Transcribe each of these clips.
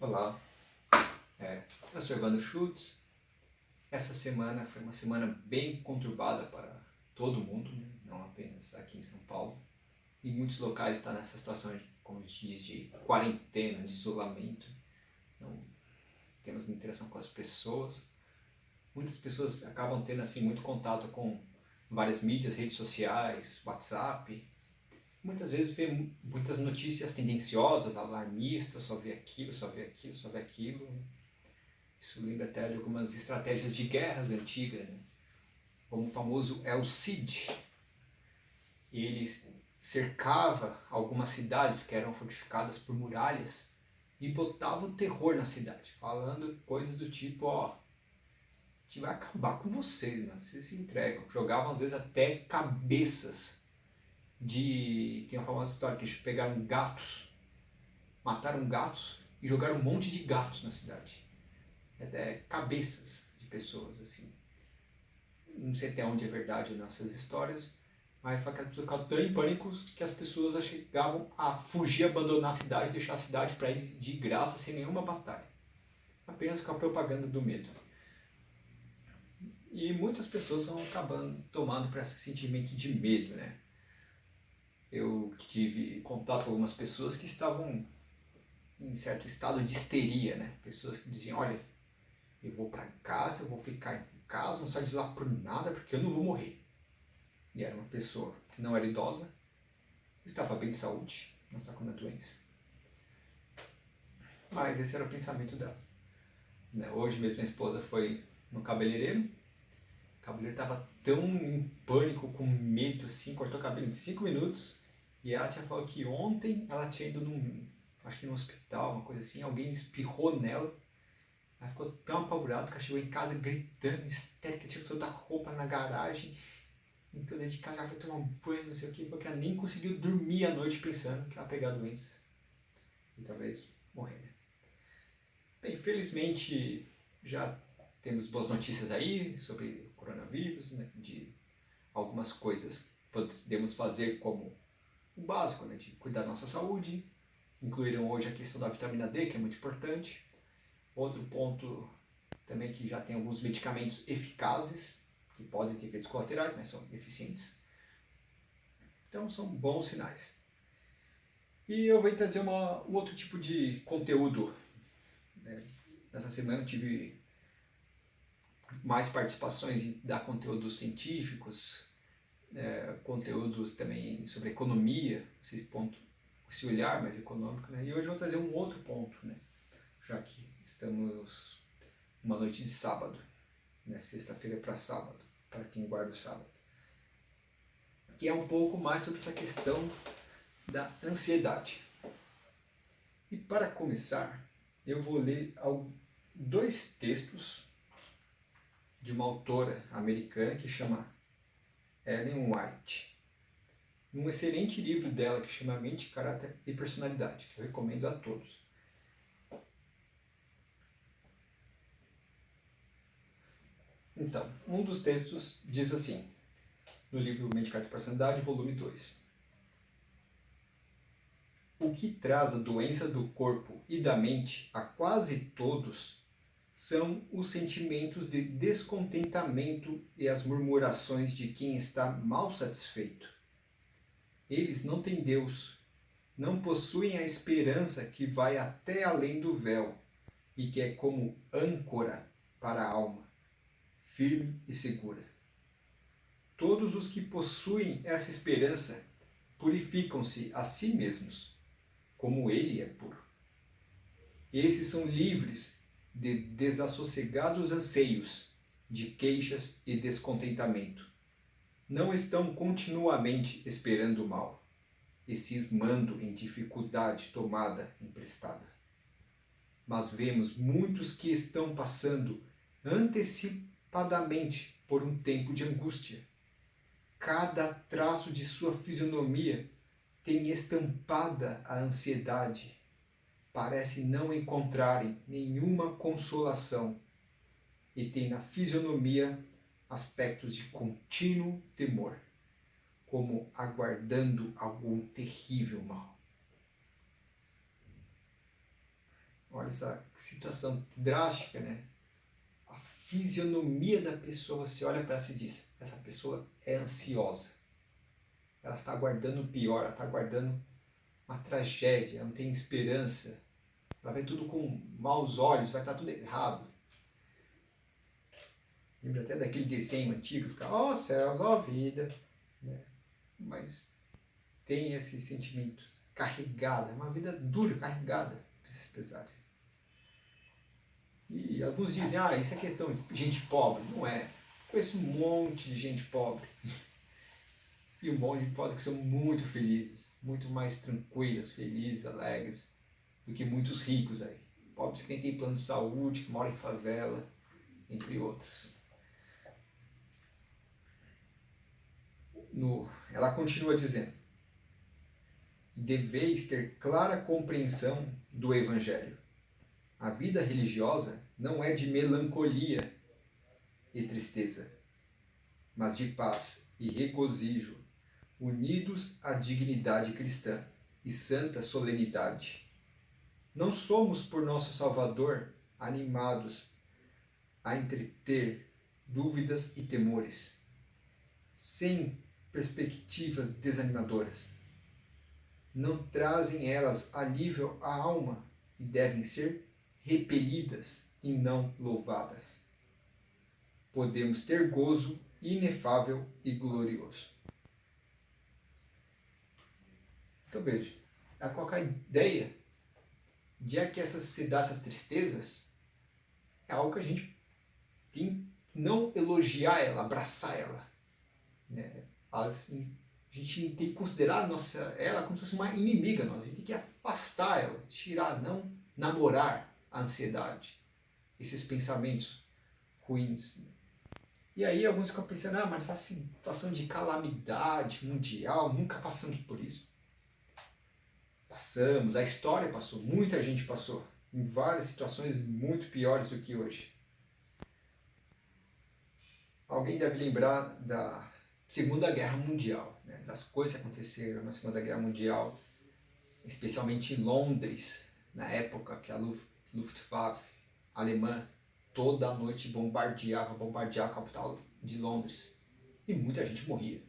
Olá, eu sou Evandro Schultz. Essa semana foi uma semana bem conturbada para todo mundo, né? Não apenas aqui em São Paulo. Em muitos locais está nessa situação, como a gente diz, de quarentena, de isolamento. Não temos interação com as pessoas. Muitas pessoas acabam tendo assim, muito contato com várias mídias, redes sociais, WhatsApp. Muitas vezes vê muitas notícias tendenciosas, alarmistas, só vê aquilo, só vê aquilo, só vê aquilo. Isso lembra até de algumas estratégias de guerras antigas, né? Como o famoso El Cid. Ele cercava algumas cidades que eram fortificadas por muralhas e botava o terror na cidade, falando coisas do tipo, ó, a gente vai acabar com vocês, mano, vocês se entregam. Jogavam às vezes até cabeças de... Tem uma famosa história que eles pegaram gatos, mataram gatos e jogaram um monte de gatos na cidade. Até cabeças de pessoas, assim. Não sei até onde é verdade nessas histórias, mas foi que as pessoas ficavam tão em pânico que as pessoas chegavam a fugir, abandonar a cidade, deixar a cidade para eles de graça, sem nenhuma batalha. Apenas com a propaganda do medo. E muitas pessoas estão acabando tomando para esse sentimento de medo, né? Eu tive contato com algumas pessoas que estavam em certo estado de histeria, né? Pessoas que diziam, olha, eu vou para casa, eu vou ficar em casa, não saio de lá por nada porque eu não vou morrer. E era uma pessoa que não era idosa, estava bem de saúde, não estava com uma doença. Mas esse era o pensamento dela. Hoje mesmo minha esposa foi no cabeleireiro. O cabeleireiro estava tão em pânico, com medo, assim, cortou o cabelo em 5 minutos. E ela tinha falado que ontem ela tinha ido acho que num hospital, uma coisa assim, alguém espirrou nela. Ela ficou tão apavorada que ela chegou em casa gritando, histérica, tirou toda a roupa na garagem. Então dentro de casa ela foi tomar um banho, não sei o que, foi que ela nem conseguiu dormir à noite pensando que ela ia pegar a doença. E talvez morrer, né? Bem, felizmente já temos boas notícias aí sobre o coronavírus, né? De algumas coisas que podemos fazer como o básico, né? De cuidar da nossa saúde. Incluíram hoje a questão da vitamina D, que é muito importante. Outro ponto também que já tem alguns medicamentos eficazes, que podem ter efeitos colaterais, mas são eficientes. Então são bons sinais. E eu vou trazer um outro tipo de conteúdo, né? Nessa semana eu tive mais participações em dar conteúdos científicos, conteúdos também sobre economia, esse olhar mais econômico, né? E hoje eu vou trazer um outro ponto, né? Já que estamos uma noite de sábado, né? Sexta-feira para sábado, para quem guarda o sábado, que é um pouco mais sobre essa questão da ansiedade. E para começar, eu vou ler dois textos de uma autora americana que chama Ellen White, um excelente livro dela que chama Mente, Caráter e Personalidade, que eu recomendo a todos. Então, um dos textos diz assim, no livro Mente, Caráter e Personalidade, volume 2. O que traz a doença do corpo e da mente a quase todos são os sentimentos de descontentamento e as murmurações de quem está mal satisfeito. Eles não têm Deus, não possuem a esperança que vai até além do véu e que é como âncora para a alma, firme e segura. Todos os que possuem essa esperança purificam-se a si mesmos, como ele é puro. Esses são livres de desassossegados anseios, de queixas e descontentamento. Não estão continuamente esperando o mal, e cismando em dificuldade tomada emprestada. Mas vemos muitos que estão passando antecipadamente por um tempo de angústia. Cada traço de sua fisionomia tem estampada a ansiedade. Parece não encontrarem nenhuma consolação e tem na fisionomia aspectos de contínuo temor, como aguardando algum terrível mal. Olha essa situação drástica, né? A fisionomia da pessoa, você olha para ela e diz, essa pessoa é ansiosa. Ela está aguardando o pior, ela está aguardando uma tragédia, ela não tem esperança. Ela vê tudo com maus olhos, vai estar tudo errado. Lembra até daquele desenho antigo, fica, ó céus, ó vida. Né? Mas tem esse sentimento carregado, é uma vida dura, carregada por esses pesares. E alguns dizem, isso é questão de gente pobre. Não é. Conheço um monte de gente pobre. E um monte de pobres que são muito felizes, muito mais tranquilas, felizes, alegres, do que muitos ricos aí. Pobres que nem têm plano de saúde, que moram em favela, entre outros. Ela continua dizendo, deveis ter clara compreensão do Evangelho. A vida religiosa não é de melancolia e tristeza, mas de paz e regozijo, unidos à dignidade cristã e santa solenidade. Não somos, por nosso Salvador, animados a entreter dúvidas e temores, sem perspectivas desanimadoras. Não trazem elas alívio à alma e devem ser repelidas e não louvadas. Podemos ter gozo inefável e glorioso. Então veja, ela coloca a ideia de que essas tristezas é algo que a gente tem que não elogiar ela, abraçar ela. Né? Assim, a gente tem que considerar ela como se fosse uma inimiga nossa. A gente tem que afastar ela, tirar, não namorar a ansiedade, esses pensamentos ruins. E aí alguns ficam pensando, mas essa situação de calamidade mundial, nunca passamos por isso. Passamos, a história passou, muita gente passou, em várias situações muito piores do que hoje. Alguém deve lembrar da Segunda Guerra Mundial, né? Das coisas que aconteceram na Segunda Guerra Mundial, especialmente em Londres, na época que a Luftwaffe alemã toda a noite bombardeava a capital de Londres. E muita gente morria.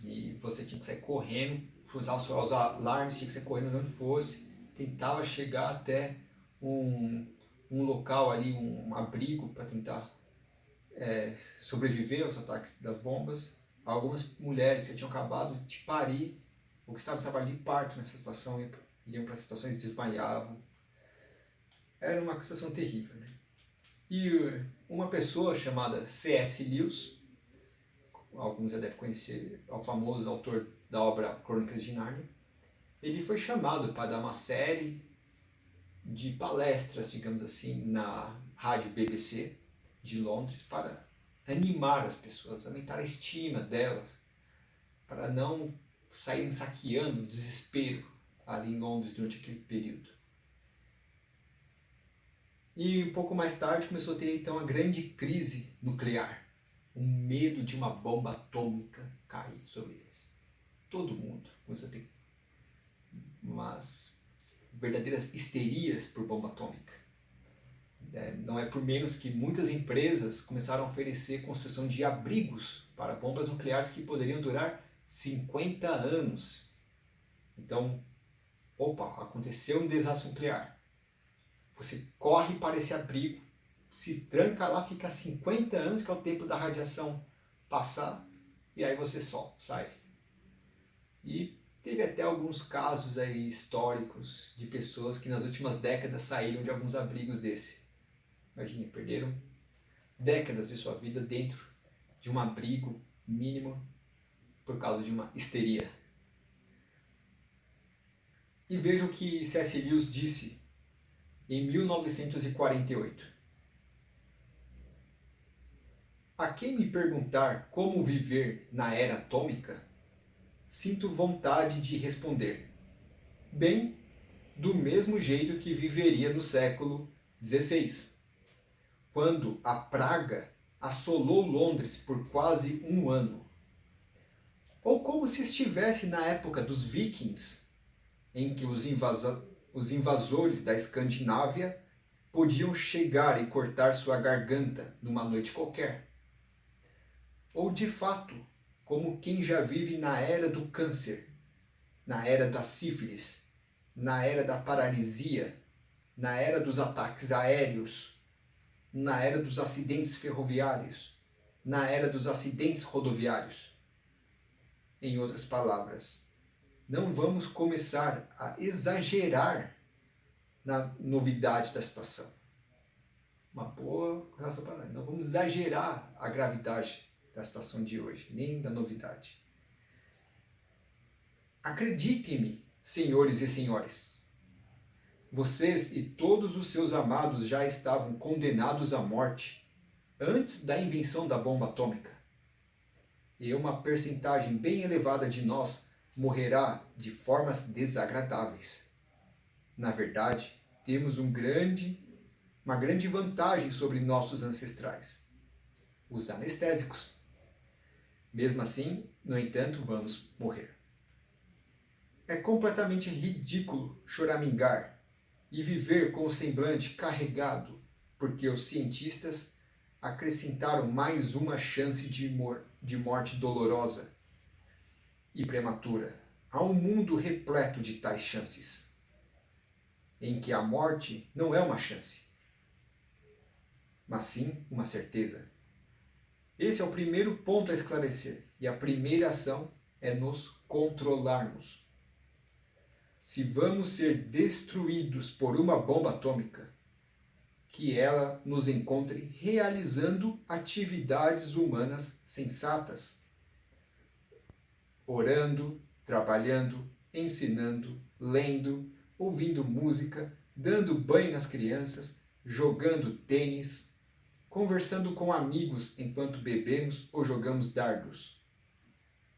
E você tinha que sair correndo, usar os alarmes, tinha que sair correndo onde fosse, tentava chegar até um local ali, um abrigo para tentar sobreviver aos ataques das bombas. Algumas mulheres que tinham acabado de parir, ou que estavam em trabalho de parto nessa situação, iam para situações e desmaiavam. Era uma situação terrível. Né? E uma pessoa chamada C.S. Lewis, alguns já devem conhecer, é o famoso autor da obra Crônicas de Nárnia, ele foi chamado para dar uma série de palestras, digamos assim, na rádio BBC de Londres para animar as pessoas, aumentar a estima delas, para não saírem saqueando o desespero ali em Londres durante aquele período. E um pouco mais tarde começou a ter então a grande crise nuclear, o medo de uma bomba atômica cair sobre eles. Todo mundo começou a ter umas verdadeiras histerias por bomba atômica. Não é por menos que muitas empresas começaram a oferecer construção de abrigos para bombas nucleares que poderiam durar 50 anos. Então, aconteceu um desastre nuclear. Você corre para esse abrigo, se tranca lá, fica 50 anos, que é o tempo da radiação passar, e aí você sai. E teve até alguns casos aí históricos de pessoas que nas últimas décadas saíram de alguns abrigos desse. Imagine, perderam décadas de sua vida dentro de um abrigo mínimo por causa de uma histeria. E veja o que C.S. Lewis disse em 1948. A quem me perguntar como viver na era atômica, sinto vontade de responder: bem, do mesmo jeito que viveria no século XVI, quando a praga assolou Londres por quase um ano. Ou como se estivesse na época dos vikings, em que os os invasores da Escandinávia podiam chegar e cortar sua garganta numa noite qualquer. Ou, de fato, como quem já vive na era do câncer, na era da sífilis, na era da paralisia, na era dos ataques aéreos, na era dos acidentes ferroviários, na era dos acidentes rodoviários. Em outras palavras, não vamos começar a exagerar na novidade da situação. Uma boa relação para nós. Não vamos exagerar a gravidade da situação de hoje, nem da novidade. Acreditem-me, senhores e senhoras. Vocês e todos os seus amados já estavam condenados à morte antes da invenção da bomba atômica. E uma percentagem bem elevada de nós morrerá de formas desagradáveis. Na verdade, temos uma grande vantagem sobre nossos ancestrais: os anestésicos. Mesmo assim, no entanto, vamos morrer. É completamente ridículo choramingar e viver com o semblante carregado, porque os cientistas acrescentaram mais uma chance de morte dolorosa e prematura a um mundo repleto de tais chances, em que a morte não é uma chance, mas sim uma certeza. Esse é o primeiro ponto a esclarecer, e a primeira ação é nos controlarmos. Se vamos ser destruídos por uma bomba atômica, que ela nos encontre realizando atividades humanas sensatas, orando, trabalhando, ensinando, lendo, ouvindo música, dando banho nas crianças, jogando tênis, conversando com amigos enquanto bebemos ou jogamos dardos,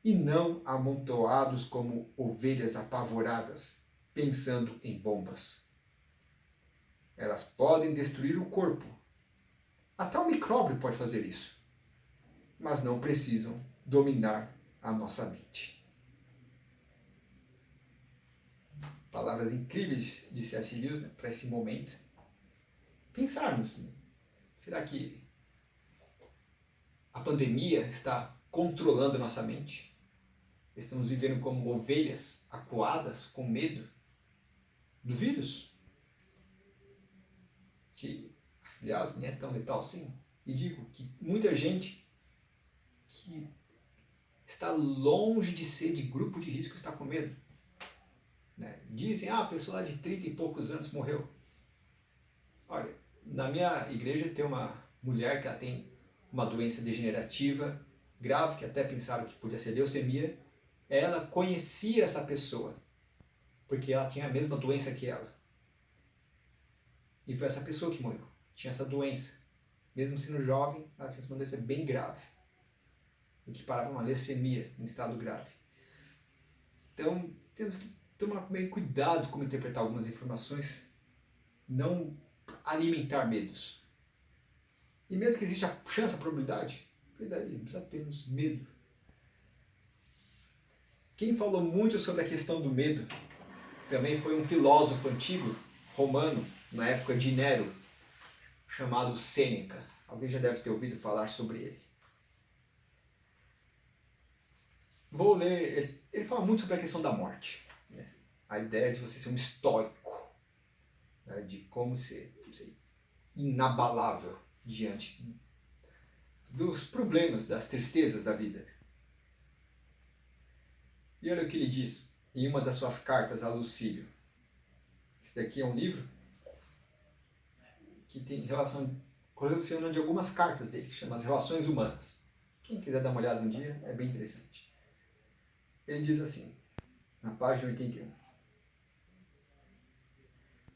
e não amontoados como ovelhas apavoradas, pensando em bombas. Elas podem destruir o corpo. Até o micróbio pode fazer isso, mas não precisam dominar a nossa mente. Palavras incríveis de C.S. Lewis, né, para esse momento. Pensarmos, né? Será que a pandemia está controlando a nossa mente? Estamos vivendo como ovelhas acuadas, com medo do vírus? Que, aliás, nem é tão letal assim. E digo que muita gente que está longe de ser de grupo de risco está com medo. Né? Dizem, a pessoa lá de 30 e poucos anos morreu. Olha, na minha igreja tem uma mulher que ela tem uma doença degenerativa grave, que até pensaram que podia ser leucemia. Ela conhecia essa pessoa, porque ela tinha a mesma doença que ela. E foi essa pessoa que morreu. Tinha essa doença. Mesmo sendo jovem, ela tinha essa doença bem grave. E que parava uma leucemia em estado grave. Então, temos que tomar meio cuidado como interpretar algumas informações. Não alimentar medos. E mesmo que exista a chance, a probabilidade, precisa termos medo. Quem falou muito sobre a questão do medo também foi um filósofo antigo, romano, na época de Nero, chamado Sêneca. Alguém já deve ter ouvido falar sobre ele. Vou ler, ele fala muito sobre a questão da morte. Né? A ideia de você ser um estoico, né? De como ser inabalável diante dos problemas, das tristezas da vida. E olha o que ele diz em uma das suas cartas a Lucílio. Esse daqui é um livro que tem relacionando de algumas cartas dele, que chama As Relações Humanas. Quem quiser dar uma olhada um dia, é bem interessante. Ele diz assim, na página 81.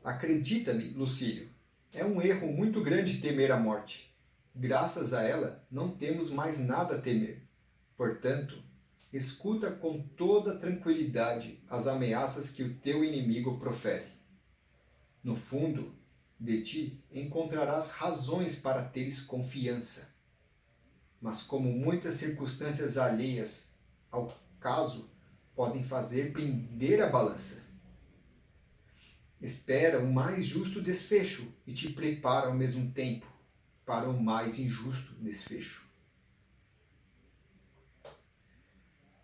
Acredita-me, Lucílio, é um erro muito grande temer a morte. Graças a ela, não temos mais nada a temer. Portanto, escuta com toda tranquilidade as ameaças que o teu inimigo profere. No fundo, de ti encontrarás razões para teres confiança. Mas como muitas circunstâncias alheias ao caso podem fazer pender a balança, espera o mais justo desfecho e te prepara ao mesmo tempo para o mais injusto desfecho.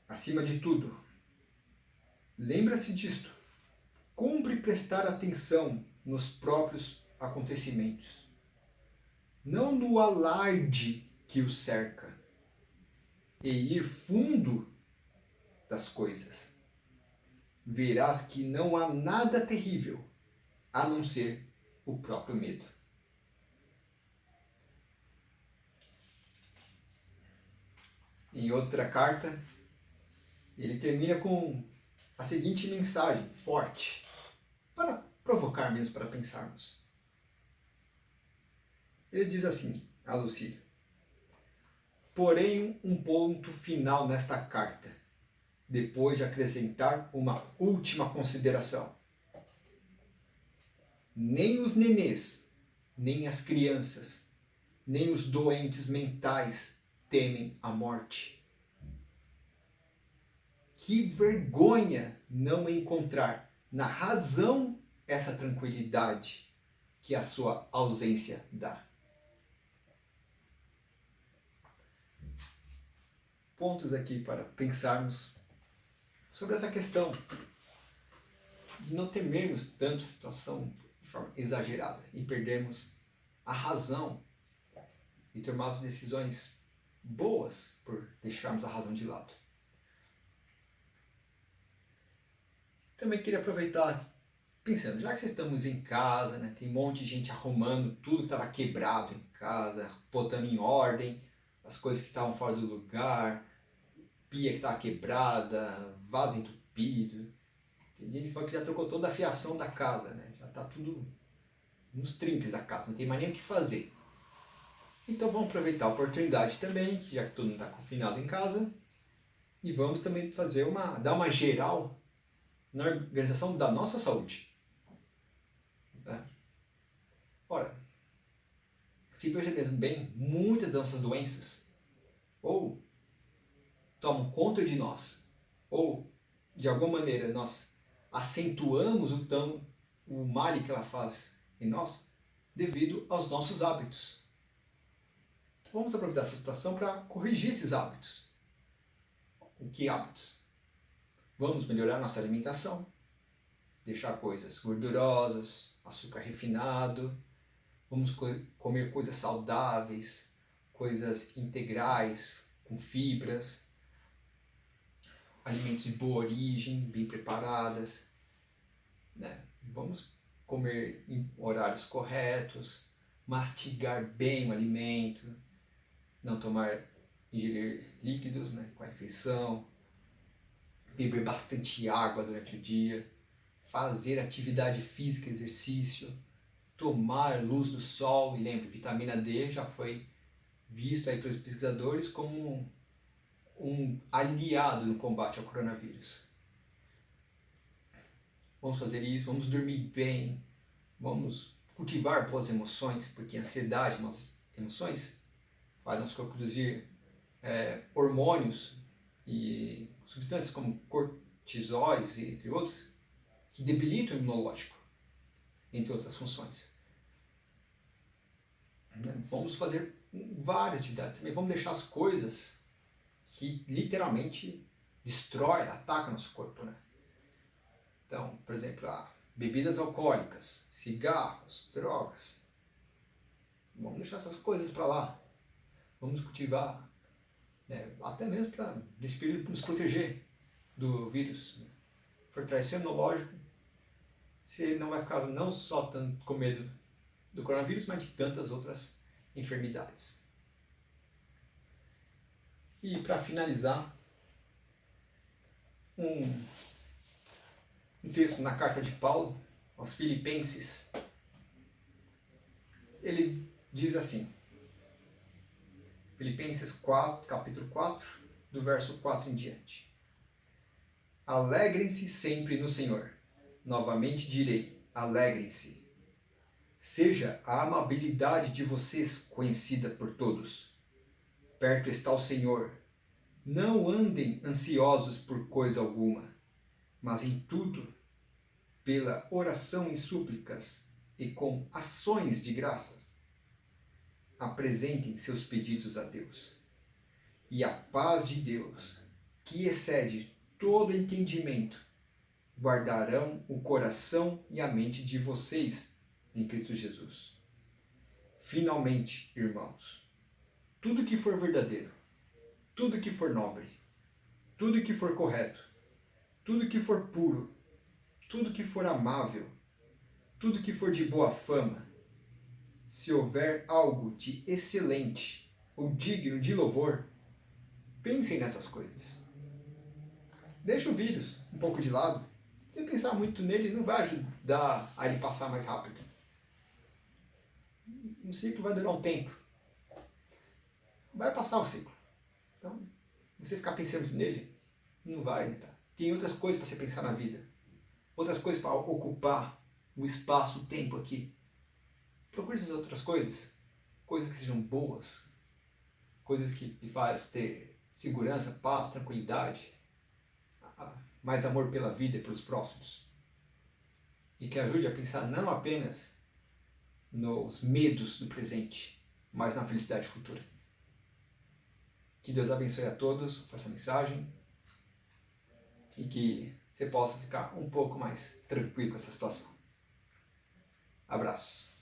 Acima de tudo, lembra-se disto. Cumpre prestar atenção nos próprios acontecimentos, não no alarde que o cerca, e ir fundo das coisas. Verás que não há nada terrível a não ser o próprio medo. Em outra carta, ele termina com a seguinte mensagem forte, para provocar mesmo, para pensarmos. Ele diz assim a Lucília: porém, um ponto final nesta carta, depois de acrescentar uma última consideração. Nem os nenês, nem as crianças, nem os doentes mentais temem a morte. Que vergonha não encontrar na razão essa tranquilidade que a sua ausência dá. Pontos aqui para pensarmos sobre essa questão de não temermos tanto a situação de forma exagerada e perdermos a razão e tomarmos decisões boas por deixarmos a razão de lado. Também queria aproveitar, pensando, já que vocês estamos em casa, né, tem um monte de gente arrumando tudo que estava quebrado em casa, botando em ordem as coisas que estavam fora do lugar, pia que estava quebrada, vaso entupido. Tem gente que falou que já trocou toda a fiação da casa, né? Já está tudo nos trinques a casa, não tem mais nem o que fazer. Então vamos aproveitar a oportunidade também, já que todo mundo está confinado em casa, e vamos também dar uma geral na organização da nossa saúde. Né? Ora, se percebemos bem, muitas das nossas doenças ou tomam conta de nós, ou de alguma maneira nós acentuamos o mal que ela faz em nós devido aos nossos hábitos. Vamos aproveitar essa situação para corrigir esses hábitos. O que hábitos? Vamos melhorar nossa alimentação, deixar coisas gordurosas, açúcar refinado, vamos comer coisas saudáveis, coisas integrais, com fibras, alimentos de boa origem, bem preparadas, né? Vamos comer em horários corretos, mastigar bem o alimento, não ingerir líquidos, né, com a refeição, beber bastante água durante o dia, fazer atividade física, exercício, tomar luz do sol, e lembre, vitamina D já foi visto aí pelos pesquisadores como um aliado no combate ao coronavírus. Vamos fazer isso, vamos dormir bem, vamos cultivar boas emoções, porque a ansiedade, nossas emoções, faz nosso corpo produzir hormônios e substâncias como cortisóis, entre outros, que debilitam o imunológico, entre outras funções. Vamos fazer várias atividades também, vamos deixar as coisas que literalmente destrói, ataca nosso corpo, né? Então, por exemplo, bebidas alcoólicas, cigarros, drogas. Vamos deixar essas coisas para lá. Vamos cultivar, né, até mesmo para nesse período nos proteger do vírus, né? Fortalecer o imunológico. Você não vai ficar não só com medo do coronavírus, mas de tantas outras enfermidades. E para finalizar, um texto na carta de Paulo aos Filipenses. Ele diz assim, Filipenses 4, capítulo 4, do verso 4 em diante. Alegrem-se sempre no Senhor. Novamente direi, alegrem-se. Seja a amabilidade de vocês conhecida por todos. Perto está o Senhor. Não andem ansiosos por coisa alguma, mas em tudo, pela oração e súplicas e com ações de graças, apresentem seus pedidos a Deus. E a paz de Deus, que excede todo entendimento, guardarão o coração e a mente de vocês em Cristo Jesus. Finalmente, irmãos, tudo que for verdadeiro, tudo que for nobre, tudo que for correto, tudo que for puro, tudo que for amável, tudo que for de boa fama, se houver algo de excelente ou digno de louvor, pensem nessas coisas. Deixa o vírus um pouco de lado. Se você pensar muito nele, não vai ajudar a ele passar mais rápido. Um ciclo vai durar um tempo. Vai passar o ciclo. Então, você ficar pensando nele, não vai evitar. Tem outras coisas para você pensar na vida. Outras coisas para ocupar o espaço, o tempo aqui. Procure essas outras coisas. Coisas que sejam boas. Coisas que lhe fazem ter segurança, paz, tranquilidade. Mais amor pela vida e pelos próximos. E que ajude a pensar não apenas nos medos do presente, mas na felicidade futura. Que Deus abençoe a todos com essa mensagem e que você possa ficar um pouco mais tranquilo com essa situação. Abraços.